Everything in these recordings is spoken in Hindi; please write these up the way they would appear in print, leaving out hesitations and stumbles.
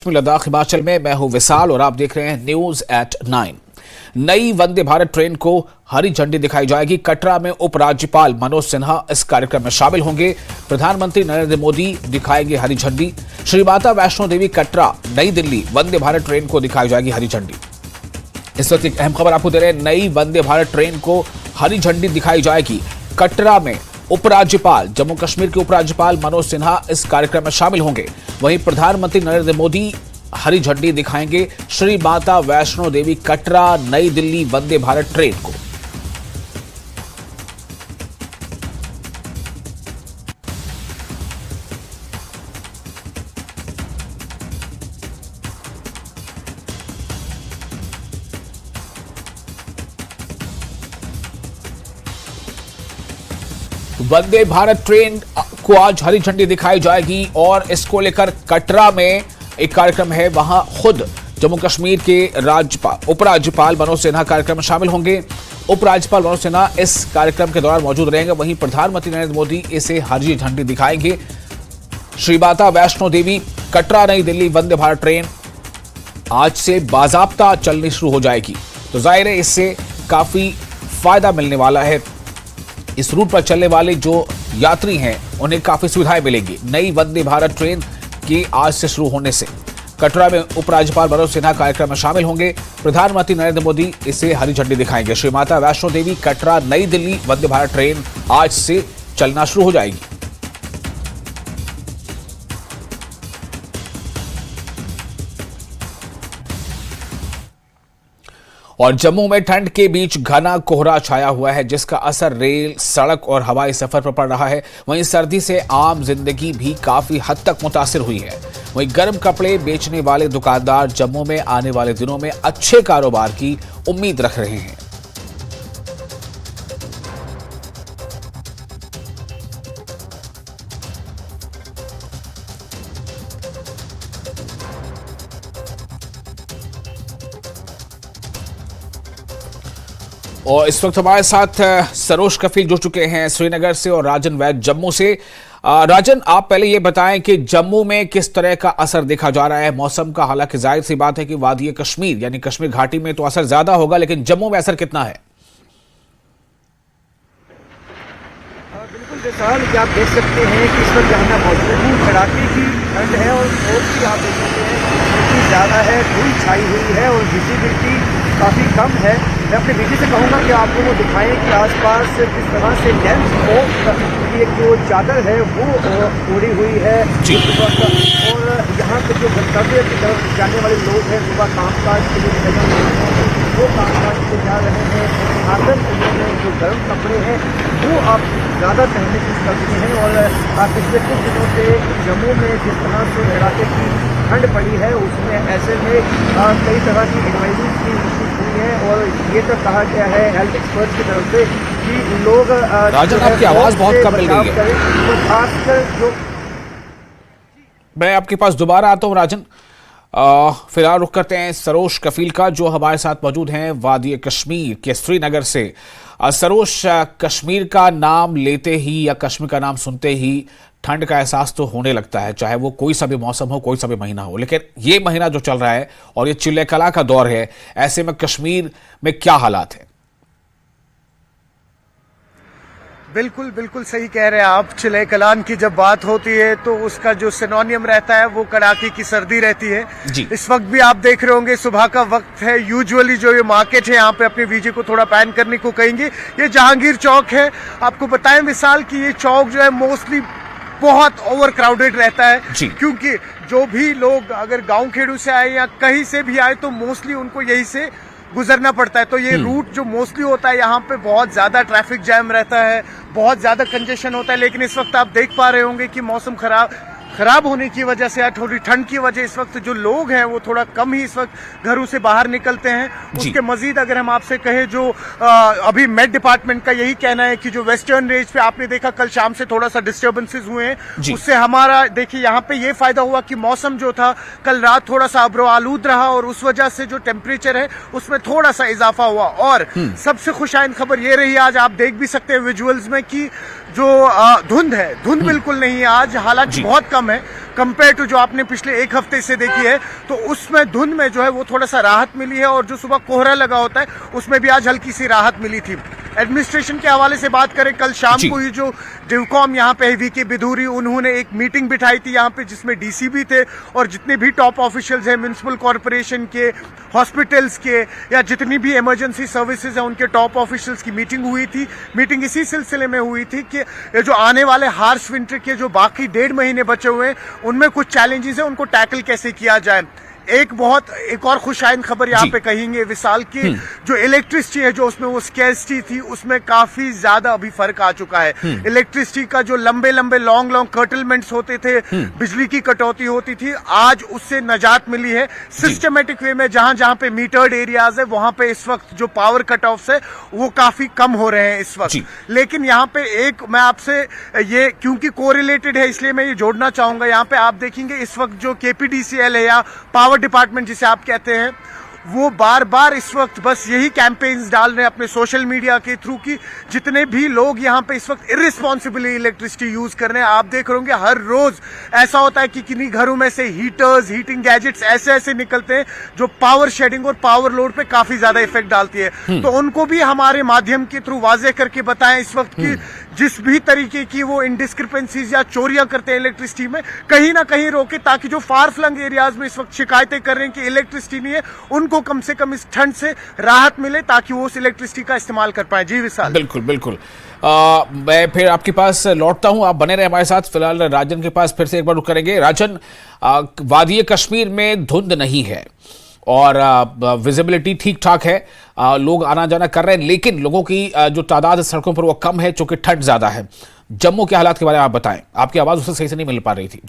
लद्दाख हिमाचल में मैं हूं विशाल और आप देख रहे हैं न्यूज एट 9। नई वंदे भारत ट्रेन को हरी झंडी दिखाई जाएगी। कटरा में उपराज्यपाल मनोज सिन्हा इस कार्यक्रम में शामिल होंगे। प्रधानमंत्री नरेंद्र मोदी दिखाएंगे हरी झंडी। श्री माता वैष्णो देवी कटरा नई दिल्ली वंदे भारत ट्रेन को दिखाई जाएगी हरी झंडी। इस वक्त एक अहम खबर आपको दे रहे हैं। नई वंदे भारत ट्रेन को हरी झंडी दिखाई जाएगी। कटरा में उपराज्यपाल जम्मू कश्मीर के उपराज्यपाल मनोज सिन्हा इस कार्यक्रम में शामिल होंगे। वहीं प्रधानमंत्री नरेंद्र मोदी हरी झंडी दिखाएंगे श्री माता वैष्णो देवी कटरा नई दिल्ली वंदे भारत ट्रेन को। वंदे भारत ट्रेन को आज हरी झंडी दिखाई जाएगी और इसको लेकर कटरा में एक कार्यक्रम है। वहां खुद जम्मू कश्मीर के उपराज्यपाल मनोज सिन्हा कार्यक्रम में शामिल होंगे। उपराज्यपाल मनोज सिन्हा इस कार्यक्रम के दौरान मौजूद रहेंगे। वहीं प्रधानमंत्री नरेंद्र मोदी इसे हरी झंडी दिखाएंगे। श्री माता वैष्णो देवी कटरा नई दिल्ली वंदे भारत ट्रेन आज से बाजाब्ता चलनी शुरू हो जाएगी। तो जाहिर है इससे काफी फायदा मिलने वाला है। इस रूट पर चलने वाले जो यात्री हैं उन्हें काफी सुविधाएं मिलेंगी। नई वंदे भारत ट्रेन के आज से शुरू होने से कटरा में उपराज्यपाल मनोज सिन्हा कार्यक्रम में शामिल होंगे। प्रधानमंत्री नरेंद्र मोदी इसे हरी झंडी दिखाएंगे। श्री माता वैष्णो देवी कटरा नई दिल्ली वंदे भारत ट्रेन आज से चलना शुरू हो जाएगी। और जम्मू में ठंड के बीच घना कोहरा छाया हुआ है, जिसका असर रेल, सड़क और हवाई सफर पर पड़ रहा है। वहीं सर्दी से आम जिंदगी भी काफी हद तक मुतासिर हुई है। वहीं गर्म कपड़े बेचने वाले दुकानदार जम्मू में आने वाले दिनों में अच्छे कारोबार की उम्मीद रख रहे हैं। और इस वक्त हमारे साथ सरोज कफील जुड़ चुके हैं श्रीनगर से और राजन वैद जम्मू से। राजन, आप पहले ये बताएं कि जम्मू में किस तरह का असर देखा जा रहा है मौसम का। हालांकि जाहिर सी बात है कि वादी कश्मीर यानी कश्मीर घाटी में तो असर ज्यादा होगा, लेकिन जम्मू में असर कितना है? बिल्कुल विशाल, आप देख सकते हैं कि इस वक्त यहाँ मौजूद हूँ। कड़ाके की ठंड है और स्मोक भी आप देख सकते हैं इतनी ज़्यादा है, धूल छाई हुई है और विजिबिलिटी काफ़ी कम है। मैं अपने बेटे से कहूँगा कि आपको वो दिखाएं कि आसपास किस तरह से डेंस स्मोक की एक जो चादर है वो ओढ़ी हुई है। और यहाँ पे जो गंतव्य की तरफ जाने वाले लोग हैं सुबह कामकाज के लिए निकल रहे हैं, वो कामकाज पे जा रहे हैं। आदत उन्होंने जो गर्म कपड़े हैं वो आप ज़्यादा पहनने की करते हैं। और पिछले कुछ दिनों से जम्मू में जिस तरह से कड़ाके की ठंड पड़ी है उसमें ऐसे में कई तरह की एडवाइजरी की हुई है। और ये तो कहा गया है हेल्थ एक्सपर्ट्स की तरफ से कि लोग राजन, आपकी आवाज बहुत कम मिल रही है। तो खासकर जो मैं आपके पास दोबारा आता हूं राजन। फिलहाल रुख करते हैं सरोज कफील का जो हमारे साथ मौजूद हैं वादी कश्मीर के श्रीनगर से। सरोज, कश्मीर का नाम लेते ही या कश्मीर का नाम सुनते ही ठंड का एहसास तो होने लगता है, चाहे वो कोई सा भी मौसम हो, कोई सा भी महीना हो। लेकिन ये महीना जो चल रहा है और ये चिल्ले कला का दौर है, ऐसे में कश्मीर में क्या हालात है? बिल्कुल बिल्कुल सही कह रहे हैं आप। चिले कलान की जब बात होती है तो उसका जो सिनोनियम रहता है वो कड़ाके की सर्दी रहती है जी। इस वक्त भी आप देख रहे होंगे सुबह का वक्त है। यूजुअली जो ये मार्केट है यहाँ पे अपने वीजे को थोड़ा पैन करने को कहेंगे। ये जहांगीर चौक है। आपको बताएं विशाल कि ये चौक जो है मोस्टली बहुत ओवर क्राउडेड रहता है, क्योंकि जो भी लोग अगर गांव खेड़ू से आए या कहीं से भी आए तो मोस्टली उनको यही से गुजरना पड़ता है। तो ये रूट जो मोस्टली होता है यहाँ पे बहुत ज्यादा ट्रैफिक जैम रहता है, बहुत ज्यादा कंजेशन होता है। लेकिन इस वक्त आप देख पा रहे होंगे कि मौसम खराब होने की वजह से या थोड़ी ठंड की वजह इस वक्त जो लोग हैं वो थोड़ा कम ही इस वक्त घरों से बाहर निकलते हैं। उसके मजीद अगर हम आपसे कहें जो अभी मेट डिपार्टमेंट का यही कहना है कि जो वेस्टर्न रेंज पे आपने देखा कल शाम से थोड़ा सा डिस्टर्बेंसेस हुए हैं, उससे हमारा देखिए यहाँ पे ये फायदा हुआ कि मौसम जो था कल रात थोड़ा सा अब्रो आलूद रहा और उस वजह से जो टेम्परेचर है उसमें थोड़ा सा इजाफा हुआ। और सबसे खुशाइन खबर ये रही, आज आप देख भी सकते हैं विजुअल्स में कि जो धुंध है, धुंध बिल्कुल नहीं है आज, हालांकि बहुत कम है कंपेयर टू जो आपने पिछले एक हफ्ते से देखी है। तो उसमें धुंध में जो है वो थोड़ा सा राहत मिली है, और जो सुबह कोहरा लगा होता है उसमें भी आज हल्की सी राहत मिली थी। एडमिनिस्ट्रेशन के हवाले से बात करें, कल शाम को ही जो डिवकॉम यहाँ पे है, वीके बिधूरी, उन्होंने एक मीटिंग बिठाई थी यहाँ पे, जिसमें डीसीबी थे और जितने भी टॉप ऑफिशियल्स हैं म्युनिसिपल कॉरपोरेशन के, हॉस्पिटल्स के, या जितनी भी इमरजेंसी सर्विसेज हैं उनके टॉप ऑफिशियल्स की मीटिंग हुई थी। मीटिंग इसी सिलसिले में हुई थी कि ये जो आने वाले हार्श विंटर के जो बाकी 1.5 महीने बचे हुए हैं उनमें कुछ चैलेंजेस हैं, उनको टैकल कैसे किया जाए। एक और खुशाइन खबर यहाँ पे कहेंगे विशाल की, जो इलेक्ट्रिसिटी है जो उसमें वो स्कैर्सिटी थी उसमें काफी ज्यादा अभी फर्क आ चुका है। इलेक्ट्रिसिटी का जो लंबे लॉन्ग कर्टलमेंट्स होते थे, बिजली की कटौती होती थी, आज उससे नजात मिली है। सिस्टमेटिक वे में जहां पे मीटर्ड एरियाज है वहां पे इस वक्त जो पावर कट ऑफ है वो काफी कम हो रहे हैं इस वक्त। लेकिन यहाँ पे एक मैं आपसे ये क्योंकि कोरिलेटेड है इसलिए मैं ये जोड़ना चाहूंगा, यहाँ पे आप देखेंगे इस वक्त जो केपीडीसीएल है या पावर डिपार्टमेंट जिसे आप कहते हैं, वो बार बार इस वक्त बस यही कैंपेन्स डाल रहे हैं अपने सोशल मीडिया के थ्रू कि जितने भी लोग यहाँ पे इस वक्त इर्रिस्पॉन्सिबली इलेक्ट्रिसिटी यूज कर रहे हैं, आप देख रहे होंगे हर रोज ऐसा होता है कि किन्हीं घरों में से हीटर्स, हीटिंग गैजेट्स ऐसे निकलते हैं जो पावर शेडिंग और पावर लोड पे काफी ज्यादा इफेक्ट डालती है। तो उनको भी हमारे माध्यम के थ्रू वाजे करके बताएं इस वक्त की जिस भी तरीके की वो इनडिस्क्रिपेंसीज या चोरियां करते हैं इलेक्ट्रिसिटी में, कहीं ना कहीं रोके, ताकि जो फार फ्लंग एरियाज में इस वक्त शिकायतें कर रहे हैं कि इलेक्ट्रिसिटी नहीं है, उनको कम से कम इस ठंड से राहत मिले ताकि वो उस इलेक्ट्रिसिटी का इस्तेमाल कर पाए। जी विशाल। बिल्कुल बिल्कुल। मैं फिर आपके पास लौटता हूं, आप बने रहे हमारे साथ। फिलहाल राजन के पास फिर से एक बार रुक करेंगे। राजन, वादी कश्मीर में धुंध नहीं है और विजिबिलिटी ठीक ठाक है, लोग आना जाना कर रहे हैं, लेकिन लोगों की जो तादाद सड़कों पर वो कम है चूंकि ठंड ज्यादा है। जम्मू के हालात के बारे में आप बताएं, आपकी आवाज उससे सही से नहीं मिल पा रही थी।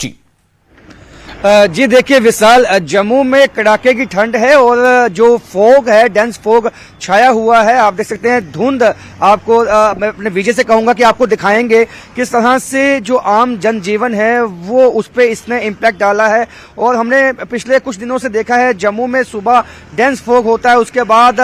जी देखिए विशाल, जम्मू में कड़ाके की ठंड है और जो फॉग है, डेंस फॉग छाया हुआ है। आप देख सकते हैं धुंध, आपको मैं अपने विजय से कहूंगा कि आपको दिखाएंगे किस तरह से जो आम जनजीवन है वो उस पर इसने इम्पैक्ट डाला है। और हमने पिछले कुछ दिनों से देखा है जम्मू में सुबह डेंस फॉग होता है, उसके बाद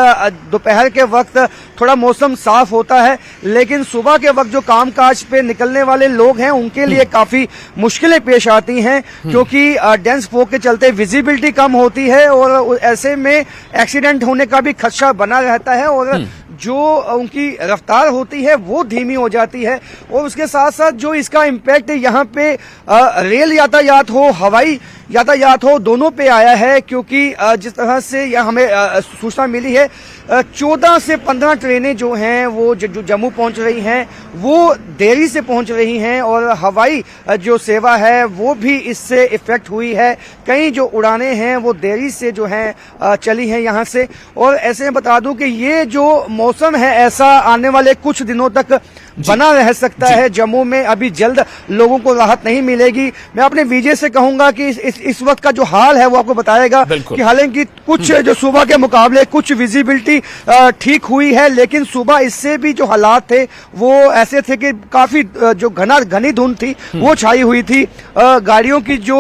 दोपहर के वक्त थोड़ा मौसम साफ होता है, लेकिन सुबह के वक्त जो कामकाज पे निकलने वाले लोग हैं उनके लिए काफी मुश्किलें पेश आती हैं, क्योंकि डेंस फॉग के चलते विजिबिलिटी कम होती है और ऐसे में एक्सीडेंट होने का भी खदशा बना रहता है और जो उनकी रफ्तार होती है वो धीमी हो जाती है। और उसके साथ साथ जो इसका इम्पैक्ट यहाँ पे रेल यातायात हो, हवाई यातायात हो, दोनों पे आया है, क्योंकि जिस तरह से यह हमें सूचना मिली है 14 से 15 ट्रेनें जो हैं वो जो जम्मू पहुंच रही हैं वो देरी से पहुंच रही हैं और हवाई जो सेवा है वो भी इससे इफेक्ट हुई है। कई जो उड़ानें हैं वो देरी से जो हैं चली हैं यहाँ से। और ऐसे में बता दूं कि ये जो मौसम है ऐसा आने वाले कुछ दिनों तक बना रह सकता है जम्मू में, अभी जल्द लोगों को राहत नहीं मिलेगी। मैं अपने विजय से कहूंगा कि इस वक्त का जो हाल है वो आपको बताएगा कि हालांकि कुछ जो सुबह के मुकाबले कुछ विजिबिलिटी ठीक हुई है, लेकिन सुबह इससे भी जो हालात थे वो ऐसे थे कि काफी जो घनी धुंध थी वो छाई हुई थी। गाड़ियों की जो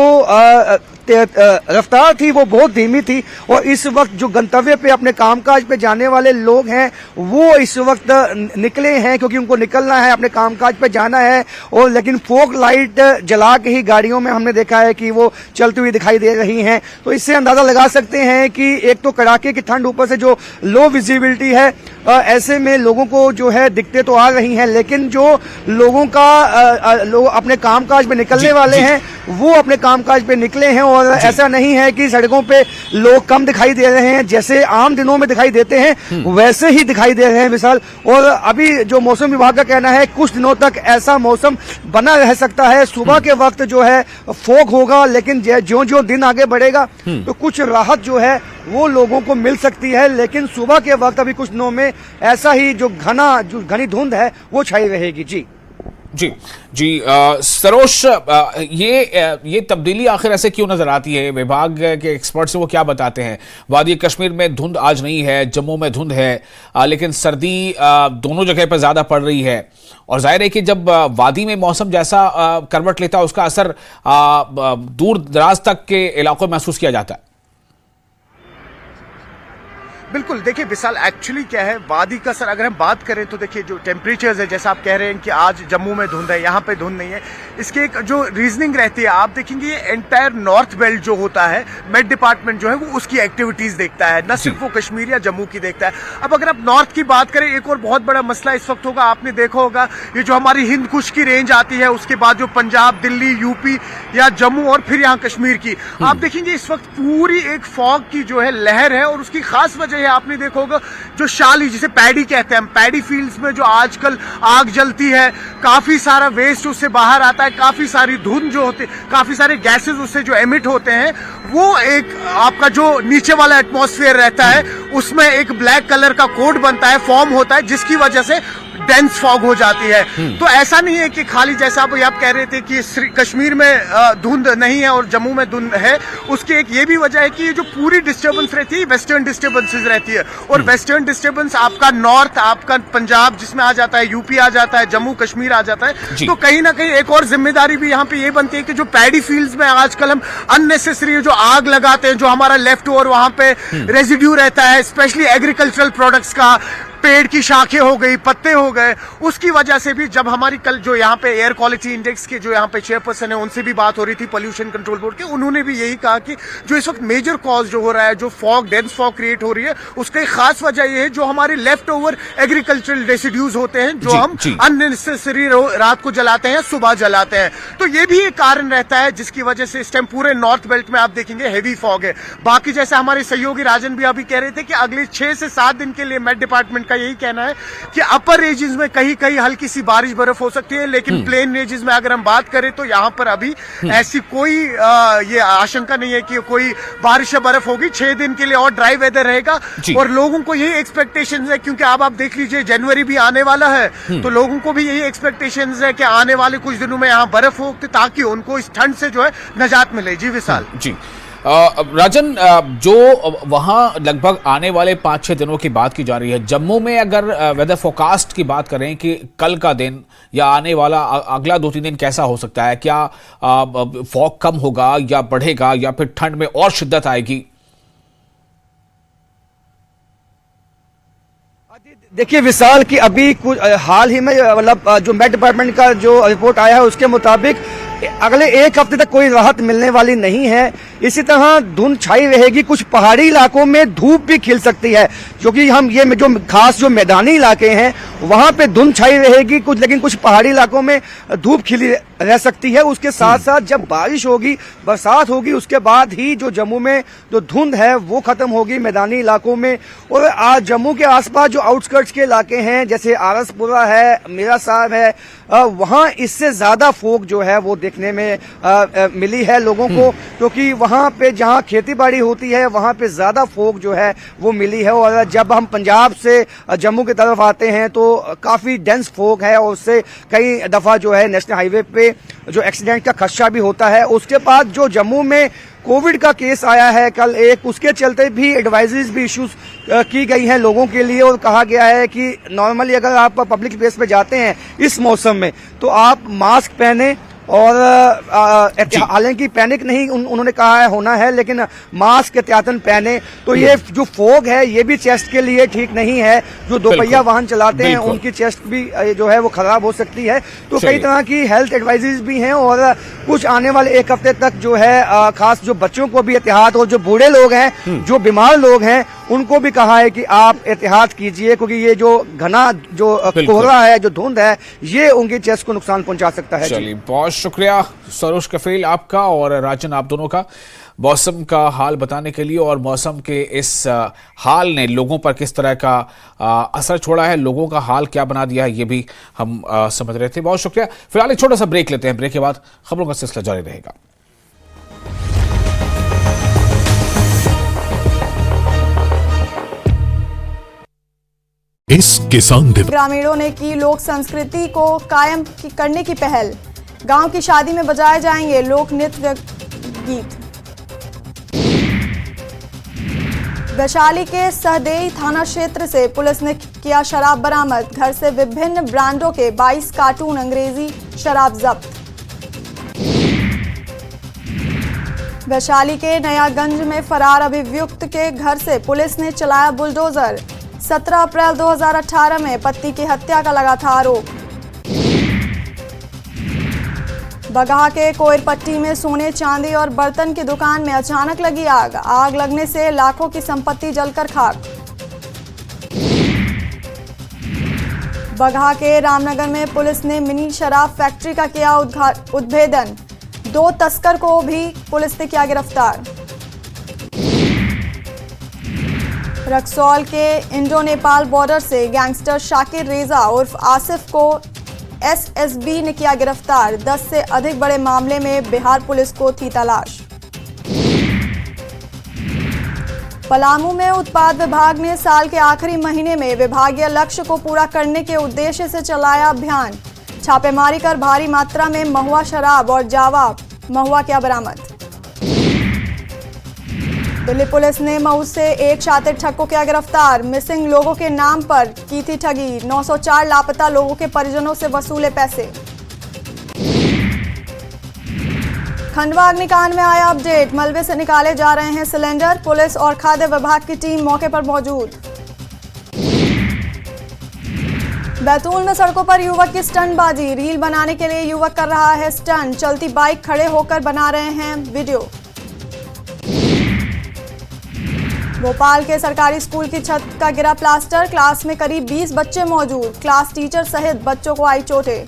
रफ्तार थी वो बहुत धीमी थी और इस वक्त जो गंतव्य पे अपने कामकाज पे जाने वाले लोग हैं वो इस वक्त निकले हैं, क्योंकि उनको निकलना है, अपने कामकाज पे जाना है। और लेकिन फोक लाइट जला के ही गाड़ियों में हमने देखा है कि वो चलती हुई दिखाई दे रही हैं। तो इससे अंदाजा लगा सकते हैं कि एक तो कड़ाके की ठंड, ऊपर से जो लो विजिबिलिटी है, ऐसे में लोगों को जो है दिक्कतें तो आ रही हैं, लेकिन जो लोगों का लोग अपने कामकाज पे निकलने वाले हैं वो अपने कामकाज पे निकले हैं। और ऐसा नहीं है कि सड़कों पे लोग कम दिखाई दे रहे हैं, जैसे आम दिनों में दिखाई देते हैं वैसे ही दिखाई दे रहे हैं विशाल। और अभी जो मौसम विभाग का कहना है कुछ दिनों तक ऐसा मौसम बना रह सकता है। सुबह के वक्त जो है फॉग होगा, लेकिन ज्यों ज्यों दिन आगे बढ़ेगा तो कुछ राहत जो है वो लोगों को मिल सकती है, लेकिन सुबह के वक्त अभी कुछ दिनों में ऐसा ही जो घनी धुंध है वो छाई रहेगी। जी सरोज, ये तब्दीली आखिर ऐसे क्यों नजर आती है? विभाग के एक्सपर्ट्स वो क्या बताते हैं? वादी कश्मीर में धुंध आज नहीं है, जम्मू में धुंध है, लेकिन सर्दी दोनों जगह पर ज्यादा पड़ रही है। और जाहिर है कि जब वादी में मौसम जैसा करवट लेता है उसका असर दूर दराज तक के इलाकों में महसूस किया जाता है। बिल्कुल, देखिए विशाल, एक्चुअली क्या है वादी का सर, अगर हम बात करें तो देखिए जो टेम्परेचर्स है, जैसा आप कह रहे हैं कि आज जम्मू में धुंध है, यहाँ पे धुंध नहीं है, इसकी एक जो रीजनिंग रहती है, आप देखेंगे ये एंटायर नॉर्थ बेल्ट जो होता है, मेट डिपार्टमेंट जो है वो उसकी एक्टिविटीज देखता है, न सिर्फ वो कश्मीर या जम्मू की देखता है। अब अगर आप नॉर्थ की बात करें, एक और बहुत बड़ा मसला इस वक्त होगा, आपने देखा होगा ये जो हमारी हिंद कुश की रेंज आती है, उसके बाद जो पंजाब, दिल्ली, यूपी या जम्मू और फिर यहाँ कश्मीर की, आप देखेंगे इस वक्त पूरी एक फॉग की जो है लहर है। और उसकी खास वजह है, आपने देखा होगा जो शाली जिसे पैडी कहते हैं, पैडी फील्ड्स में जो आजकल आग जलती है, काफी सारा वेस्ट उससे बाहर आता है, काफी सारी धुंध जो होती है, काफी सारे गैसेस उससे जो एमिट होते हैं, वो एक आपका जो नीचे वाला एटमॉस्फेयर रहता है उसमें एक ब्लैक कलर का कोड बनता है, फॉर्म होता है, जिसकी वजह से डेंस फॉग हो जाती है। तो ऐसा नहीं है कि खाली जैसा आप कह रहे थे कि कश्मीर में धुंध नहीं है और जम्मू में धुंध है, उसकी एक ये भी वजह है कि ये जो पूरी डिस्टर्बेंस रहती है वेस्टर्न डिस्टर्बेंसेस रहती है, और वेस्टर्न डिस्टर्बेंस आपका नॉर्थ, आपका पंजाब जिसमें आ जाता है, यूपी आ जाता है, जम्मू कश्मीर आ जाता है। तो कहीं ना कहीं एक और जिम्मेदारी भी यहाँ पे ये बनती है कि जो पैडी फील्ड्स में आजकल हम अननेसेसरी जो आग लगाते हैं, जो हमारा लेफ्ट ओवर वहां पे रेजिड्यू रहता है, स्पेशली एग्रीकल्चरल प्रोडक्ट्स का, पेड़ की शाखें हो गई, पत्ते हो गए, उसकी वजह से भी जब हमारी कल जो यहाँ पे एयर क्वालिटी इंडेक्स के जो यहाँ पे चेयरपर्सन है उनसे भी बात हो रही थी पोल्यूशन कंट्रोल बोर्ड के, उन्होंने भी यही कहा कि जो इस वक्त मेजर कॉज जो हो रहा है, जो फॉग, डेंस फॉग क्रिएट हो रही है, उसका एक खास वजह ये है जो हमारे लेफ्ट ओवर एग्रीकल्चरल रेसिड्यूज होते हैं, जो हम अननेसेसरी रात को जलाते हैं, सुबह जलाते हैं। तो ये भी एक कारण रहता है जिसकी वजह से इस टाइम पूरे नॉर्थ बेल्ट में आप देखेंगे हेवी फॉग है। बाकी जैसे हमारे सहयोगी राजन भी अभी कह रहे थे कि अगले 6 से 7 दिन के लिए मेट डिपार्टमेंट का यही कहना है कि अपर रेंजेस में कहीं कहीं हल्की सी बारिश बर्फ हो सकती है, लेकिन प्लेन रेंजेस में अगर हम बात करें तो यहाँ पर अभी ऐसी कोई ये आशंका नहीं है कि कोई बारिश या बर्फ होगी। 6 दिन के लिए और ड्राई वेदर रहेगा और लोगों को यही एक्सपेक्टेशन है, क्योंकि अब आप देख लीजिए जनवरी भी आने वाला है, तो लोगों को भी यही एक्सपेक्टेशन है कि आने वाले कुछ दिनों में यहाँ बर्फ हो, ताकि उनको इस ठंड से जो है निजात मिले। जी विशाल। जी राजन, जो वहां लगभग आने वाले 5-6 दिनों की बात की जा रही है, जम्मू में अगर वेदर फोरकास्ट की बात करें कि कल का दिन या आने वाला अगला 2-3 दिन कैसा हो सकता है, क्या फॉग कम होगा या बढ़ेगा या फिर ठंड में और शिद्दत आएगी? देखिए विशाल की अभी कुछ हाल ही में मतलब जो मेट डिपार्टमेंट का जो रिपोर्ट आया है उसके मुताबिक अगले 1 हफ्ते तक कोई राहत मिलने वाली नहीं है। इसी तरह धुंध छाई रहेगी, कुछ पहाड़ी इलाकों में धूप भी खिल सकती है, क्योंकि हम ये जो खास जो मैदानी इलाके हैं वहां पे धुंध छाई रहेगी कुछ, लेकिन कुछ पहाड़ी इलाकों में धूप खिली रह सकती है। उसके साथ साथ जब बारिश होगी, बरसात होगी, उसके बाद ही जो जम्मू में जो धुंध है वो खत्म होगी मैदानी इलाकों में। और आज जम्मू के आसपास जो आउटस्कर्ट्स के इलाके हैं जैसे आरसपुरा है, मीरा साहब है, वहां इससे ज्यादा फोग जो है वो देखने में मिली है लोगों को, क्योंकि वहां पे जहां खेती बाड़ी होती है वहां पे ज्यादा फोग जो है वो मिली है। और जब हम पंजाब से जम्मू की तरफ आते हैं तो काफी डेंस फोग है और उससे कई दफा जो है नेशनल हाईवे पे जो एक्सीडेंट का खदशा भी होता है। उसके बाद जो जम्मू में कोविड का केस आया है कल एक, उसके चलते भी एडवाइजरीज भी इश्यूज की गई हैं लोगों के लिए, और कहा गया है कि नॉर्मली अगर आप पब्लिक प्लेस पे जाते हैं इस मौसम में तो आप मास्क पहने, और हालांकि पैनिक नहीं उन्होंने कहा है होना है, लेकिन मास्क एहतियातन पहने। तो ये जो फोग है ये भी चेस्ट के लिए ठीक नहीं है, जो दोपहिया वाहन चलाते हैं उनकी चेस्ट भी जो है वो खराब हो सकती है। तो कई तरह की हेल्थ एडवाइजरीज भी हैं, और कुछ आने वाले 1 हफ्ते तक जो है खास जो बच्चों को भी एहतियात, और जो बूढ़े लोग हैं, जो बीमार लोग हैं, उनको भी कहा है कि आप एहतियात कीजिए, क्योंकि ये जो घना जो कोहरा है, जो धुंध है, ये उनकी चेस्ट को नुकसान पहुंचा सकता है। चलिए, बहुत शुक्रिया सरोज कफील आपका और राजन आप दोनों का मौसम का हाल बताने के लिए, और मौसम के इस हाल ने लोगों पर किस तरह का असर छोड़ा है, लोगों का हाल क्या बना दिया है, ये भी हम समझ रहे थे। बहुत शुक्रिया। फिलहाल एक छोटा सा ब्रेक लेते हैं, ब्रेक के बाद खबरों का सिलसिला जारी रहेगा। इस किसान दिवस ग्रामीणों ने की लोक संस्कृति को कायम करने की पहल। गांव की शादी में बजाए जाएंगे लोक नृत्य गीत। वैशाली के सहदेई थाना क्षेत्र से पुलिस ने किया शराब बरामद। घर से विभिन्न ब्रांडों के 22 कार्टून अंग्रेजी शराब जब्त। वैशाली के नयागंज में फरार अभियुक्त के घर से पुलिस ने चलाया बुलडोजर। 17 अप्रैल 2018 में पति की हत्या का लगा था आरोप। बगहा के कोयरपट्टी में सोने चांदी और बर्तन की दुकान में अचानक लगी आग। आग लगने से लाखों की संपत्ति जलकर खाक। बगहा के रामनगर में पुलिस ने मिनी शराब फैक्ट्री का किया उद्भेदन। 2 तस्कर को भी पुलिस ने किया गिरफ्तार। रक्सौल के इंडो नेपाल बॉर्डर से गैंगस्टर शाकिर रेजा उर्फ आसिफ को एसएसबी ने किया गिरफ्तार। 10 से अधिक बड़े मामले में बिहार पुलिस को थी तलाश। पलामू में उत्पाद विभाग ने साल के आखिरी महीने में विभागीय लक्ष्य को पूरा करने के उद्देश्य से चलाया अभियान। छापेमारी कर भारी मात्रा में महुआ शराब और जावा महुआ किया बरामद। दिल्ली पुलिस ने मऊ से एक शातिर ठग को किया गिरफ्तार। मिसिंग लोगों के नाम पर की थी ठगी। 904 लापता लोगों के परिजनों से वसूले पैसे। खंडवा अग्निकांड में आया अपडेट। मलबे से निकाले जा रहे हैं सिलेंडर। पुलिस और खाद्य विभाग की टीम मौके पर मौजूद। बैतूल में सड़कों पर युवक की स्टंटबाजी। रील बनाने के लिए युवक कर रहा है स्टंट। चलती बाइक खड़े होकर बना रहे हैं वीडियो। भोपाल के सरकारी स्कूल की छत का गिरा प्लास्टर। क्लास में करीब 20 बच्चे मौजूद। क्लास टीचर सहित बच्चों को आई चोटें।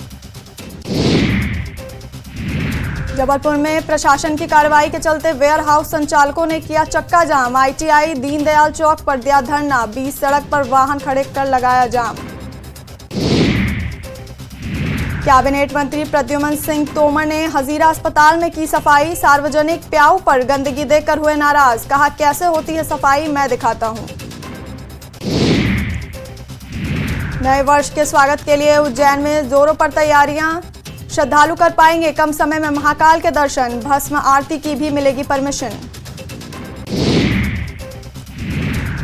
जबलपुर में प्रशासन की कार्रवाई के चलते वेयर हाउस संचालकों ने किया चक्का जाम। आईटीआई दीनदयाल चौक पर दिया धरना। 20 सड़क पर वाहन खड़े कर लगाया जाम। कैबिनेट मंत्री प्रद्युमन सिंह तोमर ने हजीरा अस्पताल में की सफाई। सार्वजनिक प्याऊ पर गंदगी देखकर हुए नाराज। कहा कैसे होती है सफाई मैं दिखाता हूं। नए वर्ष के स्वागत के लिए उज्जैन में जोरों पर तैयारियां। श्रद्धालु कर पाएंगे कम समय में महाकाल के दर्शन। भस्म आरती की भी मिलेगी परमिशन।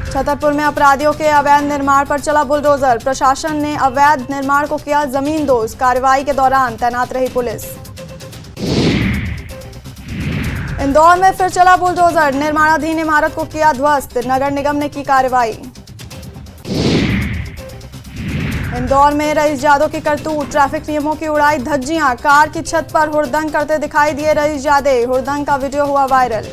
छतरपुर में अपराधियों के अवैध निर्माण पर चला बुलडोजर। प्रशासन ने अवैध निर्माण को किया जमींदोज। कार्रवाई के दौरान तैनात रही पुलिस। इंदौर में फिर चला बुलडोजर। निर्माणाधीन इमारत को किया ध्वस्त। नगर निगम ने की कार्रवाई। इंदौर में रईस जादव की करतूत। ट्रैफिक नियमों की उड़ाई धज्जियां। कार की छत पर हुड़दंग करते दिखाई दिए रईस जादे। हुड़दंग का वीडियो हुआ वायरल।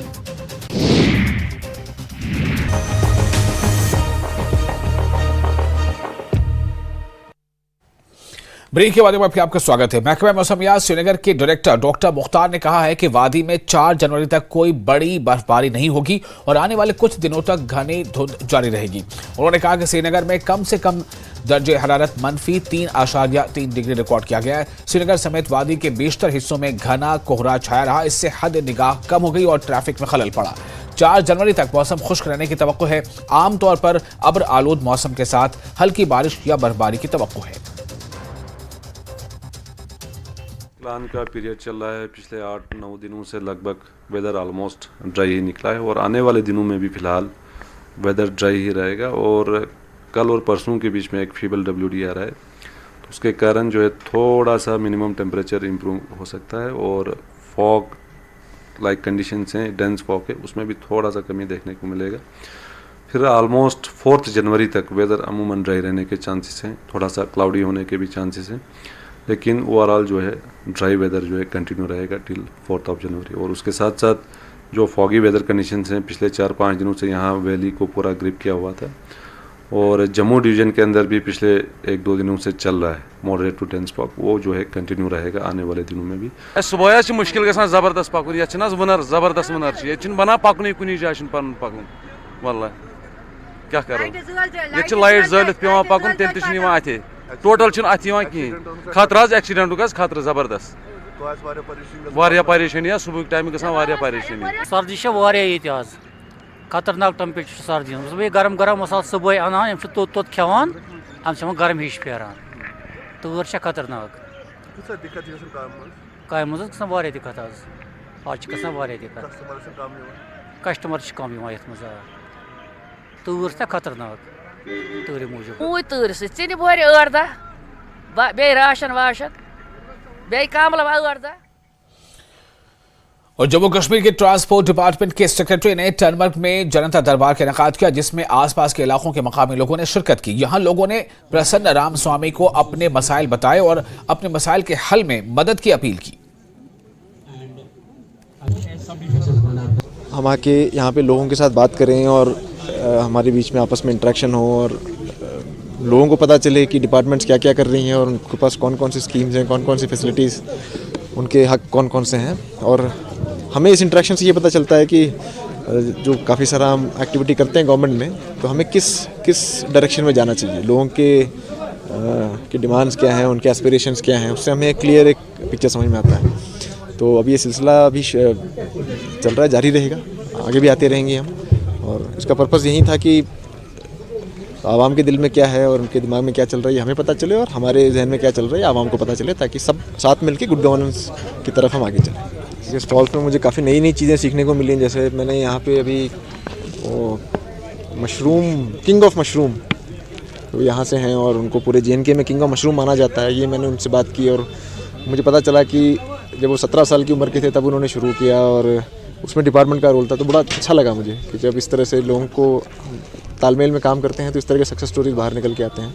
ब्रेक के बाद में आपका स्वागत है। महकमा मौसमियात श्रीनगर के डायरेक्टर डॉक्टर मुख्तार ने कहा है कि वादी में 4 जनवरी तक कोई बड़ी बर्फबारी नहीं होगी और आने वाले कुछ दिनों तक घनी धुंध जारी रहेगी। उन्होंने कहा कि श्रीनगर में कम से कम दर्जे हरारत -3.3 डिग्री रिकॉर्ड किया गया है। श्रीनगर समेत वादी के बेशतर हिस्सों में घना कोहरा छाया रहा। इससे हद निगाह कम हो गई और ट्रैफिक में खलल पड़ा। 4 जनवरी तक मौसम खुश्क रहने की तवक्को है। आमतौर पर अब्र आलूद मौसम के साथ हल्की बारिश या बर्फबारी की तवक्को है। प्लान का पीरियड चल रहा है। पिछले 8-9 दिनों से लगभग वेदर ऑलमोस्ट ड्राई ही निकला है और आने वाले दिनों में भी फिलहाल वेदर ड्राई ही रहेगा। और कल और परसों के बीच में एक फीबल WD आ रहा है, तो उसके कारण जो है थोड़ा सा मिनिमम टेम्परेचर इम्प्रूव हो सकता है। और फॉग लाइक कंडीशंस हैं, डेंस फॉग है, उसमें भी थोड़ा सा कमी देखने को मिलेगा। फिर ऑलमोस्ट 4 जनवरी तक वेदर अमूमन ड्राई रहने के चांसेस हैं। थोड़ा सा क्लाउडी होने के भी चांसेस हैं, लेकिन ओवरऑल जो है ड्राई वेदर जो है कंटिन्यू रहेगा टिल 4 जनवरी। और उसके साथ साथ जो फॉगी वेदर कंडीशंस हैं पिछले 4-5 दिनों से यहाँ वैली को पूरा ग्रिप किया हुआ था। और जम्मू डिवीज़न के अंदर भी पिछले 1-2 दिनों से चल रहा है मॉडरेट टू डेंस फॉग, वो जो है कंटिन्यू रहेगा आने वाले दिनों में भी। सुबह मुश्किल गसान जबरदस्त पकुन ये वनर जबरदस्त वनर ये बना पकुन कुन जाए पन पकुन वल्ला क्या करो ये लाइट जलित पे पकुन तेल अथे टोटल अत कहें खतर एक्सीडेंट खतर जबरदस्त परेशानी सुबह टाइम गया परेशानी सर्दी आज खतरनाक टेम्परेचर सर्दी सुबह गरम गरम सुबह अनान तोत खेवान हम गरम हिश फेरान तूर खतरनाक काम दिक्कत आज दिक्कत कस्टमर कम ये तूर खतरनाक तूर मूजूब तूर सी बोर 8 दह बे राशन वाशन बे कामल 8 दह। और जम्मू कश्मीर के ट्रांसपोर्ट डिपार्टमेंट के सेक्रेटरी ने टनमर्ग में जनता दरबार का इनेकाद किया, जिसमें आसपास के इलाकों के मकामी लोगों ने शिरकत की। यहां लोगों ने प्रसन्न राम स्वामी को अपने मसाइल बताए और अपने मसाइल के हल में मदद की अपील की। हम आके यहाँ पे लोगों के साथ बात करें और हमारे बीच में आपस में इंटरेक्शन हो और लोगों को पता चले कि डिपार्टमेंट्स क्या क्या कर रही हैं और उनके पास कौन कौन सी स्कीम्स हैं, कौन कौन सी फैसिलिटीज़, उनके हक कौन कौन से हैं। और हमें इस इंटरेक्शन से ये पता चलता है कि जो काफ़ी सारा हम एक्टिविटी करते हैं गवर्नमेंट में, तो हमें किस डायरेक्शन में जाना चाहिए, लोगों के डिमांड्स क्या हैं, उनके एस्पिरेशंस क्या हैं, उससे हमें क्लियर एक पिक्चर समझ में आता है। तो अभी ये सिलसिला अभी चल रहा है, जारी रहेगा, आगे भी आते रहेंगे हम। और इसका पर्पज़ यही था कि आवाम के दिल में क्या है और उनके दिमाग में क्या चल रही है हमें पता चले, और हमारे जहन में क्या चल रहा है आवाम को पता चले, ताकि सब साथ मिलकर गुड गवर्नेंस की तरफ हम आगे चलें। इसके स्टॉल्स में मुझे काफ़ी नई नई चीज़ें सीखने को मिली। जैसे मैंने यहाँ पे अभी मशरूम, किंग ऑफ मशरूम, तो यहाँ से हैं और उनको पूरे JNK में किंग ऑफ मशरूम माना जाता है। ये मैंने उनसे बात की और मुझे पता चला कि जब वो 17 साल की उम्र के थे तब उन्होंने शुरू किया और उसमें डिपार्टमेंट का रोल था। तो बड़ा अच्छा लगा मुझे कि जब इस तरह से लोगों को तालमेल में काम करते हैं तो इस तरह के सक्सेस स्टोरीज बाहर निकल के आते हैं।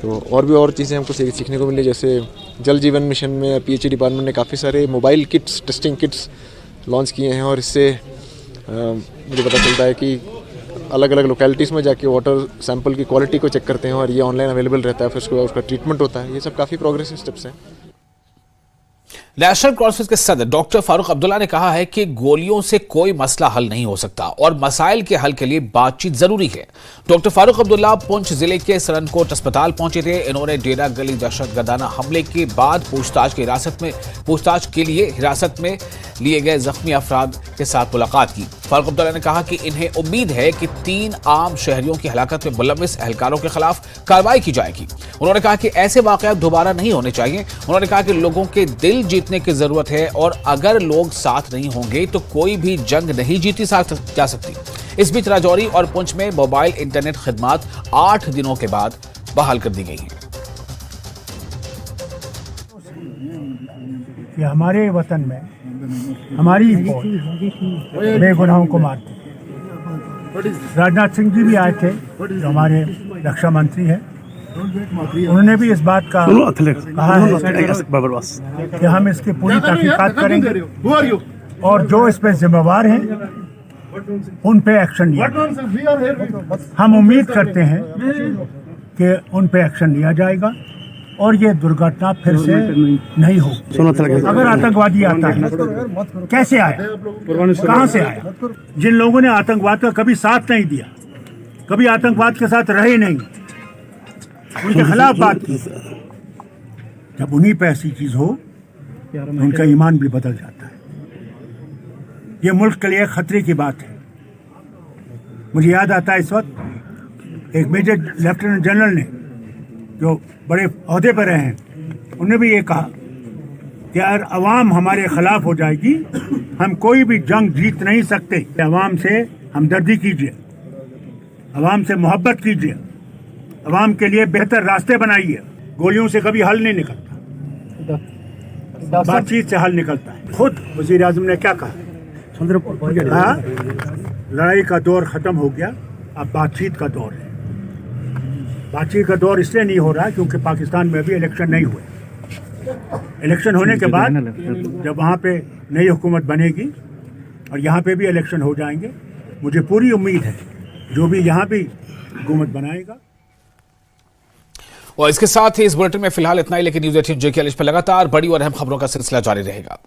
तो और चीज़ें हमको सीखने को मिली। जैसे जल जीवन मिशन में PHE डिपार्टमेंट ने काफ़ी सारे mobile kits, testing kits launch किए हैं और इससे मुझे पता चलता है कि अलग अलग लोकेलिटीज़ में जाके वाटर सैंपल की क्वालिटी को चेक करते हैं और ये ऑनलाइन अवेलेबल रहता है, फिर उसके बाद उसका ट्रीटमेंट होता है। ये सब काफ़ी प्रोग्रेसिव स्टेप्स हैं। नेशनल कॉन्फ्रेंस के सदर डॉक्टर फारूक अब्दुल्ला ने कहा है कि गोलियों से कोई मसला हल नहीं हो सकता और मसाइल के हल के लिए बातचीत जरूरी है। डॉक्टर फारूक अब्दुल्ला पुंछ जिले के सरनकोट अस्पताल पहुंचे थे। इन्होंने डेरा गली दहशतगर्दाना हमले के बाद पूछताछ के लिए हिरासत में लिए गए जख्मी अफराद के साथ मुलाकात की। फारूक अब्दुल्ला ने कहा कि इन्हें उम्मीद है कि 3 आम शहरियों की हलाकत में मुलव्विस एहलकारों के खिलाफ कार्रवाई की जाएगी। उन्होंने कहा कि ऐसे वाकयात दोबारा नहीं होने चाहिए। उन्होंने कहा कि लोगों के दिल जीतने की जरूरत है और अगर लोग साथ नहीं होंगे तो कोई भी जंग नहीं जीती जा सकती। इस बीच राजौरी और पुंछ में मोबाइल इंटरनेट खिदमात 8 दिनों के बाद बहाल कर दी गई हैं। कि हमारे वतन में हमारी फौज बेगुनाहों को मारती है। राजनाथ सिंह जी भी आए थे, जो हमारे रक्षा मंत्री हैं, उन्होंने भी इस बात का कहा है कि हम इसकी पूरी तहकीकात करेंगे और जो इस पे जिम्मेवार हैं उन पे एक्शन लिया। हम उम्मीद करते हैं कि उन पे एक्शन लिया जाएगा और ये दुर्घटना फिर से नहीं होगी। अगर आतंकवादी आता है, कैसे आया, कहां से आया? जिन लोगों ने आतंकवाद का कभी साथ नहीं दिया, कभी आतंकवाद के साथ रहे नहीं, उनके खिलाफ बात की, जब उन्हीं पे ऐसी चीज हो तो उनका ईमान भी बदल जाता है। ये मुल्क के लिए खतरे की बात है। मुझे याद आता है इस वक्त एक मेजर लेफ्टिनेंट जनरल ने, जो बड़े ओहदे पर रहे हैं, उन्होंने भी ये कहा कि अगर अवाम हमारे खिलाफ हो जाएगी हम कोई भी जंग जीत नहीं सकते। अवाम से हमदर्दी कीजिए, अवाम से मोहब्बत कीजिए, अवाम के लिए बेहतर रास्ते बनाइए। गोलियों से कभी हल नहीं निकलता, बातचीत से हल निकलता है। खुद वजीर आजम ने क्या कहा, लड़ाई का दौर खत्म हो गया, अब बातचीत का दौर है। बातचीत का दौर इसलिए नहीं हो रहा क्योंकि पाकिस्तान में अभी इलेक्शन नहीं हुए। इलेक्शन होने के बाद जब वहाँ पे नई हुकूमत बनेगी और यहाँ पे भी इलेक्शन हो जाएंगे, मुझे पूरी उम्मीद है जो भी यहाँ भी हुकूमत बनाएगा। और इसके साथ ही इस बुलेटिन में फिलहाल इतना ही, लेकिन न्यूज़ 18 JKL पर लगातार बड़ी और अहम खबरों का सिलसिला जारी रहेगा।